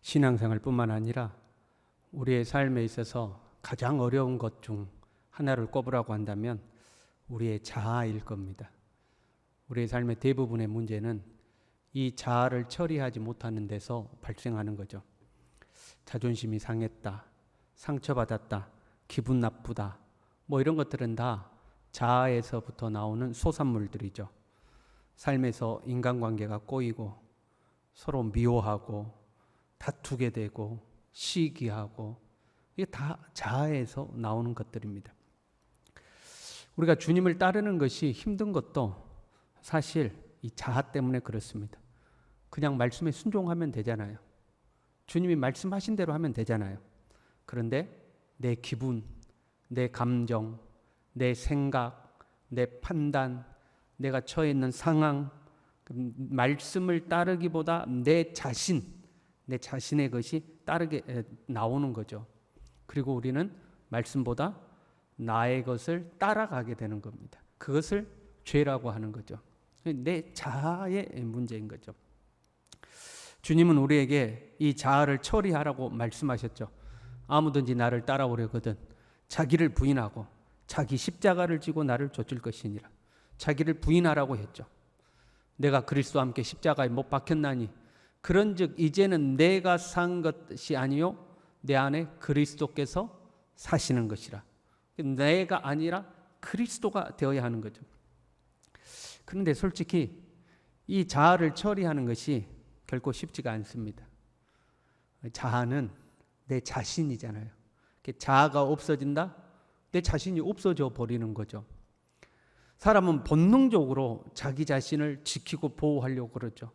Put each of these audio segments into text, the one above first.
신앙생활뿐만 아니라 우리의 삶에 있어서 가장 어려운 것 중 하나를 꼽으라고 한다면 우리의 자아일 겁니다. 우리의 삶의 대부분의 문제는 이 자아를 처리하지 못하는 데서 발생하는 거죠. 자존심이 상했다, 상처받았다, 기분 나쁘다, 뭐 이런 것들은 다 자아에서부터 나오는 소산물들이죠. 삶에서 인간관계가 꼬이고 서로 미워하고 다투게 되고 시기하고, 이게 다 자아에서 나오는 것들입니다. 우리가 주님을 따르는 것이 힘든 것도 사실 이 자아 때문에 그렇습니다. 그냥 말씀에 순종하면 되잖아요. 주님이 말씀하신 대로 하면 되잖아요. 그런데 내 기분, 내 감정, 내 생각, 내 판단, 내가 처해 있는 상황, 말씀을 따르기보다 내 자신의 것이 따르게 나오는 거죠. 그리고 우리는 말씀보다 나의 것을 따라가게 되는 겁니다. 그것을 죄라고 하는 거죠. 내 자아의 문제인 거죠. 주님은 우리에게 이 자아를 처리하라고 말씀하셨죠. 아무든지 나를 따라오려거든 자기를 부인하고 자기 십자가를 지고 나를 좇을 것이니라. 자기를 부인하라고 했죠. 내가 그리스도와 함께 십자가에 못 박혔나니 그런즉 이제는 내가 산 것이 아니요 내 안에 그리스도께서 사시는 것이라. 내가 아니라 그리스도가 되어야 하는 거죠. 그런데 솔직히 이 자아를 처리하는 것이 결코 쉽지가 않습니다. 자아는 내 자신이잖아요. 자아가 없어진다? 내 자신이 없어져 버리는 거죠. 사람은 본능적으로 자기 자신을 지키고 보호하려고 그러죠.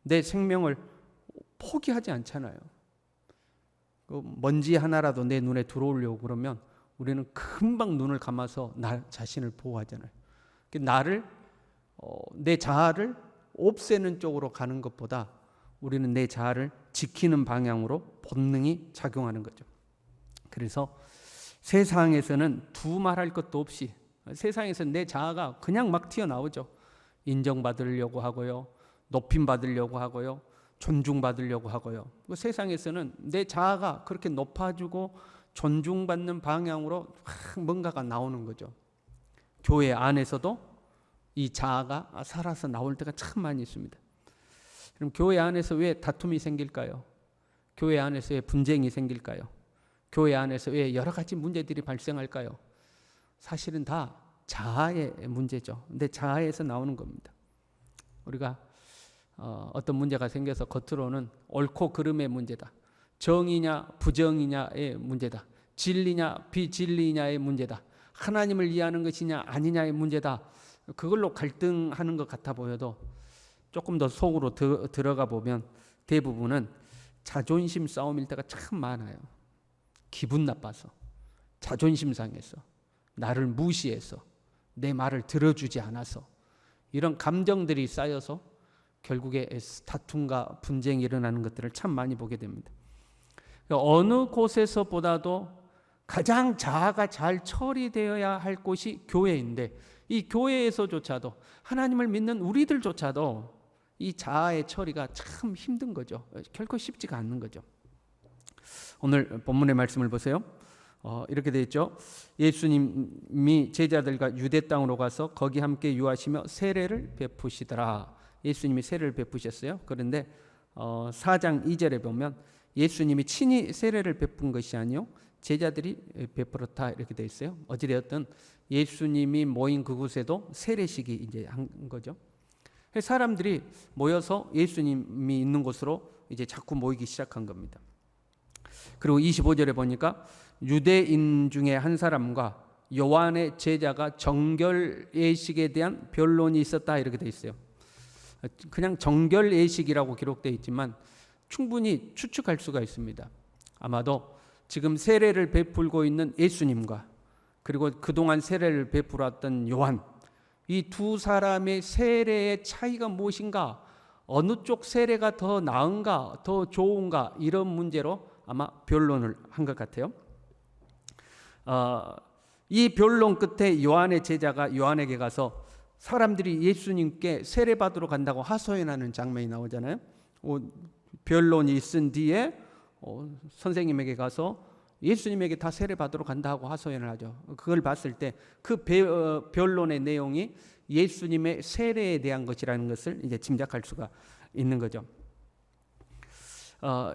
내 생명을 포기하지 않잖아요. 먼지 하나라도 내 눈에 들어오려고 그러면 우리는 금방 눈을 감아서 나 자신을 보호하잖아요. 내 자아를 없애는 쪽으로 가는 것보다 우리는 내 자아를 지키는 방향으로 본능이 작용하는 거죠. 그래서 세상에서는 두말할 것도 없이 세상에서는 내 자아가 그냥 막 튀어나오죠. 인정받으려고 하고요, 높임 받으려고 하고요, 존중받으려고 하고요. 세상에서는 내 자아가 그렇게 높아지고 존중받는 방향으로 뭔가가 나오는 거죠. 교회 안에서도 이 자아가 살아서 나올 때가 참 많이 있습니다. 그럼 교회 안에서 왜 다툼이 생길까요? 교회 안에서 왜 분쟁이 생길까요? 교회 안에서 왜 여러 가지 문제들이 발생할까요? 사실은 다 자아의 문제죠. 내 자아에서 나오는 겁니다. 우리가 어떤 문제가 생겨서 겉으로는 옳고 그름의 문제다, 정의냐 부정이냐의 문제다, 진리냐 비진리냐의 문제다, 하나님을 이해하는 것이냐 아니냐의 문제다, 그걸로 갈등하는 것 같아 보여도 조금 더 속으로 들어가 보면 대부분은 자존심 싸움일 때가 참 많아요. 기분 나빠서, 자존심 상해서, 나를 무시해서, 내 말을 들어주지 않아서, 이런 감정들이 쌓여서 결국에 다툼과 분쟁이 일어나는 것들을 참 많이 보게 됩니다. 어느 곳에서보다도 가장 자아가 잘 처리되어야 할 곳이 교회인데, 이 교회에서조차도, 하나님을 믿는 우리들조차도 이 자아의 처리가 참 힘든 거죠. 결코 쉽지가 않는 거죠. 오늘 본문의 말씀을 보세요. 이렇게 되어 있죠. 예수님이 제자들과 유대 땅으로 가서 거기 함께 유하시며 세례를 베푸시더라. 예수님이 세례를 베푸셨어요. 그런데 4장 2절에 보면 예수님이 친히 세례를 베푼 것이 아니요 제자들이 베풀었다, 이렇게 되어 있어요. 어찌되었든 예수님이 모인 그곳에도 세례식이 이제 한 거죠. 사람들이 모여서 예수님이 있는 곳으로 이제 자꾸 모이기 시작한 겁니다. 그리고 25절에 보니까 유대인 중에 한 사람과 요한의 제자가 정결 예식에 대한 변론이 있었다, 이렇게 되어 있어요. 그냥 정결 예식이라고 기록되어 있지만 충분히 추측할 수가 있습니다. 아마도 지금 세례를 베풀고 있는 예수님과 그리고 그동안 세례를 베풀었던 요한, 이 두 사람의 세례의 차이가 무엇인가, 어느 쪽 세례가 더 나은가 더 좋은가, 이런 문제로 아마 변론을 한 것 같아요. 이 변론 끝에 요한의 제자가 요한에게 가서 사람들이 예수님께 세례받으러 간다고 하소연하는 장면이 나오잖아요. 변론이 있은 뒤에 선생님에게 가서 예수님에게 다 세례 받으러 간다고 하소연을 하죠. 그걸 봤을 때 그 변론의 내용이 예수님의 세례에 대한 것이라는 것을 이제 짐작할 수가 있는 거죠.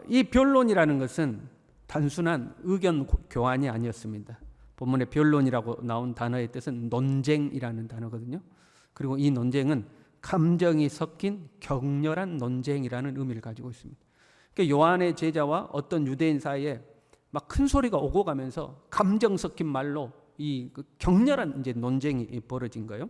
이 변론이라는 것은 단순한 의견 교환이 아니었습니다. 본문에 변론이라고 나온 단어의 뜻은 논쟁이라는 단어거든요. 그리고 이 논쟁은 감정이 섞인 격렬한 논쟁이라는 의미를 가지고 있습니다. 그러니까 요한의 제자와 어떤 유대인 사이에 막 큰 소리가 오고 가면서 감정 섞인 말로 이 격렬한 이제 논쟁이 벌어진 거예요.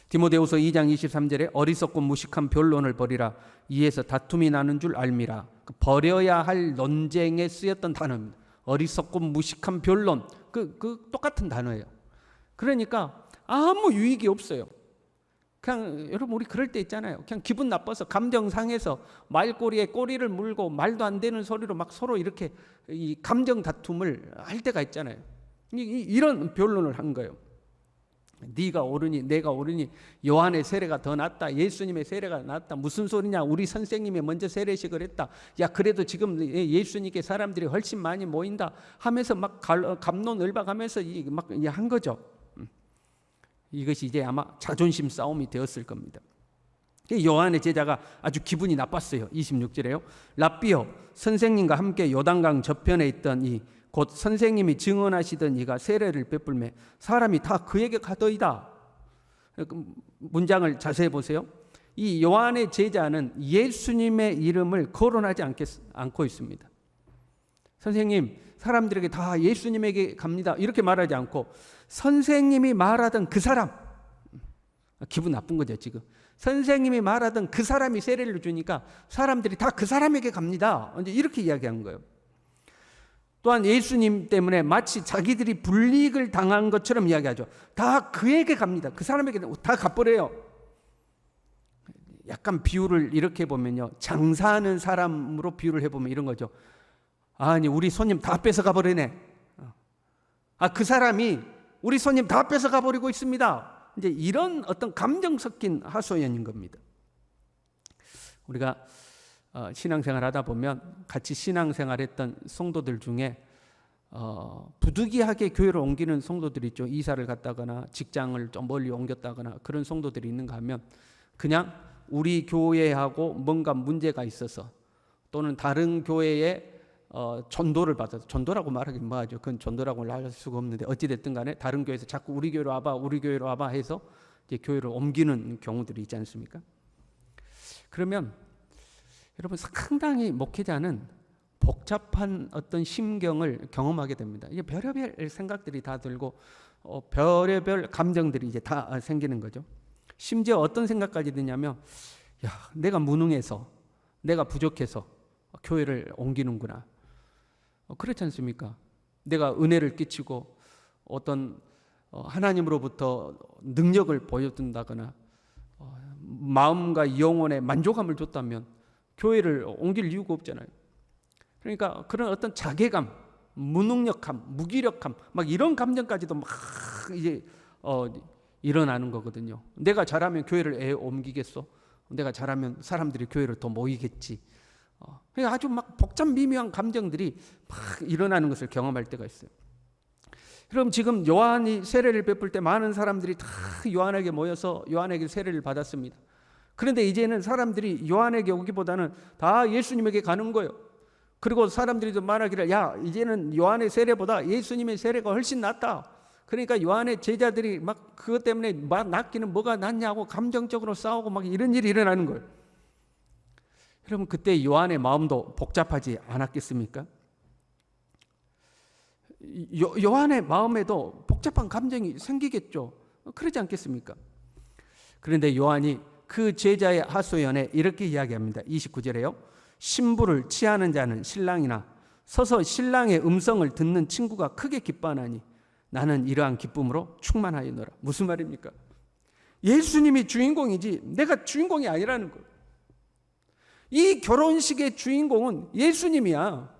디모데후서 2장 23절에 어리석고 무식한 변론을 벌이라 이에서 다툼이 나는 줄 알미라. 버려야 할 논쟁에 쓰였던 단어입니다. 어리석고 무식한 변론, 그 똑같은 단어예요. 그러니까 아무 유익이 없어요. 그냥 여러분 우리 그럴 때 있잖아요. 그냥 기분 나빠서 감정 상해서 말꼬리에 꼬리를 물고 말도 안 되는 소리로 막 서로 이렇게 이 감정 다툼을 할 때가 있잖아요. 이런 변론을 한 거예요. 네가 옳으니 내가 옳으니 요한의 세례가 더 낫다. 예수님의 세례가 낫다. 무슨 소리냐? 우리 선생님이 먼저 세례식을 했다. 야 그래도 지금 예수님께 사람들이 훨씬 많이 모인다 하면서 막 갑론을박하면서 막 한 거죠. 이것이 이제 아마 자존심 싸움이 되었을 겁니다. 요한의 제자가 아주 기분이 나빴어요. 26절에요. 랍비여 선생님과 함께 요단강 저편에 있던 이 곧 선생님이 증언하시던 이가 세례를 베풀매 사람이 다 그에게 가더이다. 문장을 자세히 보세요. 이 요한의 제자는 예수님의 이름을 거론하지 않고 있습니다. 선생님 사람들에게 다 예수님에게 갑니다 이렇게 말하지 않고 선생님이 말하던 그 사람, 기분 나쁜 거죠 지금. 선생님이 말하던 그 사람이 세례를 주니까 사람들이 다 그 사람에게 갑니다 이렇게 이야기한 거예요. 또한 예수님 때문에 마치 자기들이 불이익을 당한 것처럼 이야기하죠. 다 그에게 갑니다. 그 사람에게 다 가버려요. 약간 비유를 이렇게 보면요, 장사하는 사람으로 비유를 해보면 이런 거죠. 아니 우리 손님 다 뺏어가 버리네. 그 사람이 우리 손님 다 뺏어가 버리고 있습니다. 이제 이런 어떤 감정 섞인 하소연인 겁니다. 우리가 신앙생활 하다 보면 같이 신앙생활했던 성도들 중에 부득이하게 교회를 옮기는 성도들이 있죠. 이사를 갔다거나 직장을 좀 멀리 옮겼다거나 그런 성도들이 있는가 하면 그냥 우리 교회하고 뭔가 문제가 있어서 또는 다른 교회에 전도를 받아서, 전도라고 말하긴 뭐하죠. 그건 전도라고 할 수가 없는데 어찌됐든 간에 다른 교회에서 자꾸 우리 교회로 와봐 우리 교회로 와봐 해서 이제 교회를 옮기는 경우들이 있지 않습니까? 그러면 여러분 상당히 목회자는 복잡한 어떤 심경을 경험하게 됩니다. 이게 별의별 생각들이 다 들고 별의별 감정들이 이제 다 생기는 거죠. 심지어 어떤 생각까지 드냐면 야 내가 무능해서 내가 부족해서 교회를 옮기는구나. 그렇지 않습니까? 내가 은혜를 끼치고 어떤 하나님으로부터 능력을 보여준다거나 마음과 영혼에 만족감을 줬다면 교회를 옮길 이유가 없잖아요. 그러니까 그런 어떤 자괴감, 무능력함, 무기력함, 막 이런 감정까지도 막 이제 일어나는 거거든요. 내가 잘하면 교회를 옮기겠어? 내가 잘하면 사람들이 교회를 더 모이겠지. 그러니까 아주 막 복잡 미묘한 감정들이 막 일어나는 것을 경험할 때가 있어요. 그럼 지금 요한이 세례를 베풀 때 많은 사람들이 다 요한에게 모여서 요한에게 세례를 받았습니다. 그런데 이제는 사람들이 요한에게 오기보다는 다 예수님에게 가는 거예요. 그리고 사람들이 좀 말하기를 야 이제는 요한의 세례보다 예수님의 세례가 훨씬 낫다. 그러니까 요한의 제자들이 막 그것 때문에 막 낫기는 뭐가 낫냐고 감정적으로 싸우고 막 이런 일이 일어나는 거예요. 여러분 그때 요한의 마음도 복잡하지 않았겠습니까? 요한의 마음에도 복잡한 감정이 생기겠죠. 그러지 않겠습니까? 그런데 요한이 그 제자의 하소연에 이렇게 이야기합니다. 29절에요. 신부를 취하는 자는 신랑이나 서서 신랑의 음성을 듣는 친구가 크게 기뻐하나니 나는 이러한 기쁨으로 충만하였노라. 무슨 말입니까? 예수님이 주인공이지 내가 주인공이 아니라는 거예요. 이 결혼식의 주인공은 예수님이야.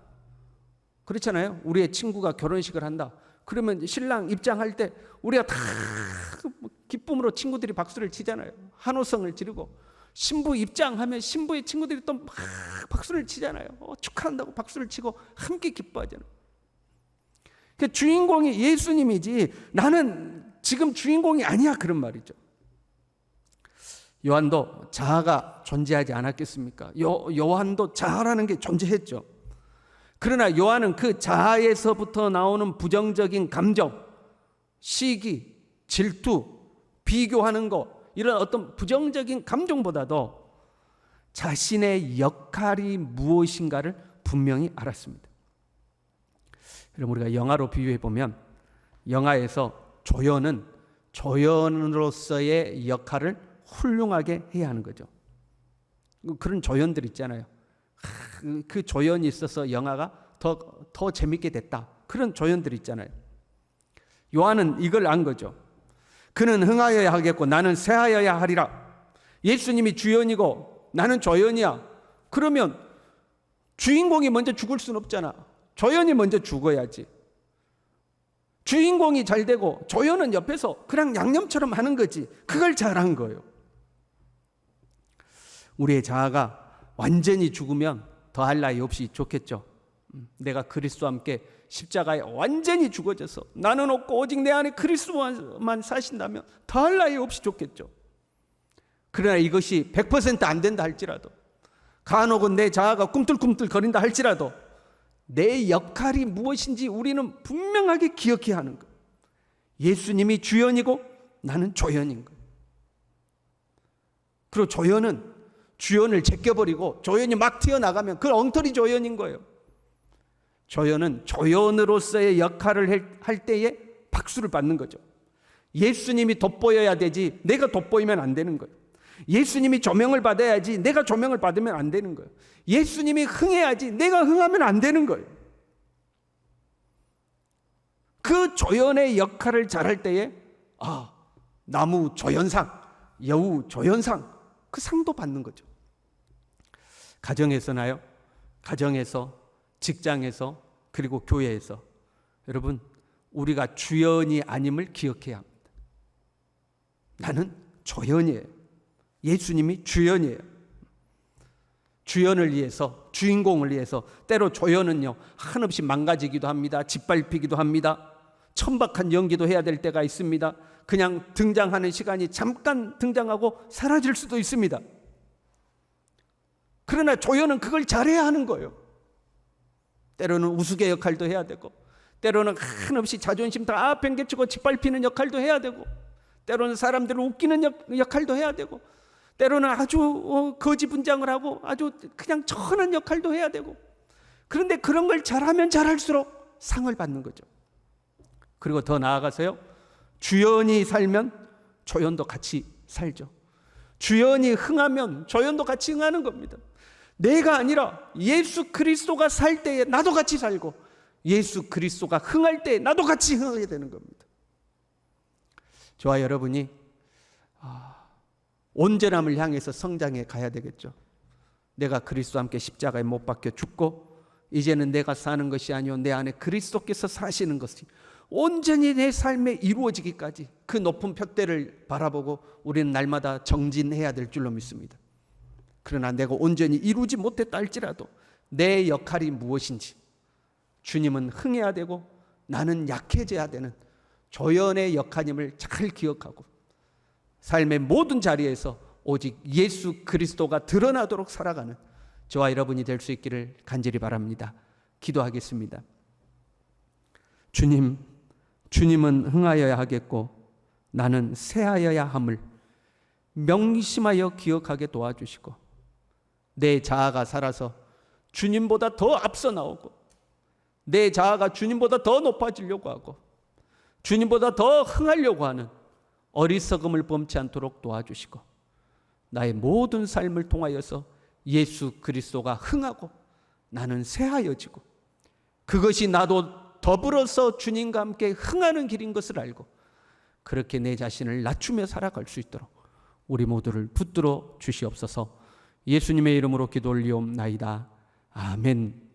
그렇잖아요. 우리의 친구가 결혼식을 한다. 그러면 신랑 입장할 때 우리가 다 기쁨으로 친구들이 박수를 치잖아요. 환호성을 지르고 신부 입장하면 신부의 친구들이 또 막 박수를 치잖아요. 축하한다고 박수를 치고 함께 기뻐하잖아요. 그 주인공이 예수님이지 나는 지금 주인공이 아니야, 그런 말이죠. 요한도 자아가 존재하지 않았겠습니까? 요한도 자아라는 게 존재했죠. 그러나 요한은 그 자아에서부터 나오는 부정적인 감정, 시기, 질투, 비교하는 것, 이런 어떤 부정적인 감정보다도 자신의 역할이 무엇인가를 분명히 알았습니다. 여러분, 우리가 영화로 비유해 보면 영화에서 조연은 조연으로서의 역할을 훌륭하게 해야 하는 거죠. 그런 조연들 있잖아요. 그 조연이 있어서 영화가 더 재밌게 됐다. 그런 조연들 있잖아요. 요한은 이걸 안 거죠. 그는 흥하여야 하겠고 나는 쇠하여야 하리라. 예수님이 주연이고 나는 조연이야. 그러면 주인공이 먼저 죽을 수는 없잖아. 조연이 먼저 죽어야지. 주인공이 잘 되고 조연은 옆에서 그냥 양념처럼 하는 거지. 그걸 잘한 거예요. 우리의 자아가 완전히 죽으면 더할 나위 없이 좋겠죠. 내가 그리스도와 함께 십자가에 완전히 죽어져서 나는 없고 오직 내 안에 그리스도만 사신다면 더할 나위 없이 좋겠죠. 그러나 이것이 100% 안 된다 할지라도, 간혹은 내 자아가 꿈틀꿈틀 거린다 할지라도 내 역할이 무엇인지 우리는 분명하게 기억해야 하는 거예요. 예수님이 주연이고 나는 조연인 거예요. 그리고 조연은 주연을 제껴버리고 조연이 막 튀어나가면 그건 엉터리 조연인 거예요. 조연은 조연으로서의 역할을 할 때에 박수를 받는 거죠. 예수님이 돋보여야 되지 내가 돋보이면 안 되는 거예요. 예수님이 조명을 받아야지 내가 조명을 받으면 안 되는 거예요. 예수님이 흥해야지 내가 흥하면 안 되는 거예요. 그 조연의 역할을 잘할 때에 나무 조연상, 여우 조연상, 그 상도 받는 거죠. 가정에서나요? 가정에서, 직장에서, 그리고 교회에서. 여러분, 우리가 주연이 아님을 기억해야 합니다. 나는 조연이에요. 예수님이 주연이에요. 주연을 위해서, 주인공을 위해서 때로 조연은요 한없이 망가지기도 합니다. 짓밟히기도 합니다. 천박한 연기도 해야 될 때가 있습니다. 그냥 등장하는 시간이 잠깐 등장하고 사라질 수도 있습니다. 그러나 조연은 그걸 잘해야 하는 거예요. 때로는 우스개 역할도 해야 되고, 때로는 한없이 자존심 다 팽개치고 짓밟히는 역할도 해야 되고, 때로는 사람들을 웃기는 역할도 해야 되고, 때로는 아주 거지분장을 하고 아주 그냥 천한 역할도 해야 되고. 그런데 그런 걸 잘하면 잘할수록 상을 받는 거죠. 그리고 더 나아가서요, 주연이 살면 조연도 같이 살죠. 주연이 흥하면 조연도 같이 흥하는 겁니다. 내가 아니라 예수 그리스도가 살 때에 나도 같이 살고, 예수 그리스도가 흥할 때에 나도 같이 흥하게 되는 겁니다. 저와 여러분이 온전함을 향해서 성장해 가야 되겠죠. 내가 그리스도와 함께 십자가에 못 박혀 죽고 이제는 내가 사는 것이 아니요 내 안에 그리스도께서 사시는 것이 온전히 내 삶에 이루어지기까지 그 높은 푯대를 바라보고 우리는 날마다 정진해야 될 줄로 믿습니다. 그러나 내가 온전히 이루지 못했다 할지라도 내 역할이 무엇인지, 주님은 흥해야 되고 나는 약해져야 되는 조연의 역할임을 잘 기억하고 삶의 모든 자리에서 오직 예수 그리스도가 드러나도록 살아가는 저와 여러분이 될 수 있기를 간절히 바랍니다. 기도하겠습니다. 주님은 흥하여야 하겠고 나는 쇠하여야 함을 명심하여 기억하게 도와주시고, 내 자아가 살아서 주님보다 더 앞서 나오고, 내 자아가 주님보다 더 높아지려고 하고 주님보다 더 흥하려고 하는 어리석음을 범치 않도록 도와주시고, 나의 모든 삶을 통하여서 예수 그리스도가 흥하고 나는 쇠하여지고, 그것이 나도 더불어서 주님과 함께 흥하는 길인 것을 알고 그렇게 내 자신을 낮추며 살아갈 수 있도록 우리 모두를 붙들어 주시옵소서. 예수님의 이름으로 기도 올리옵나이다. 아멘.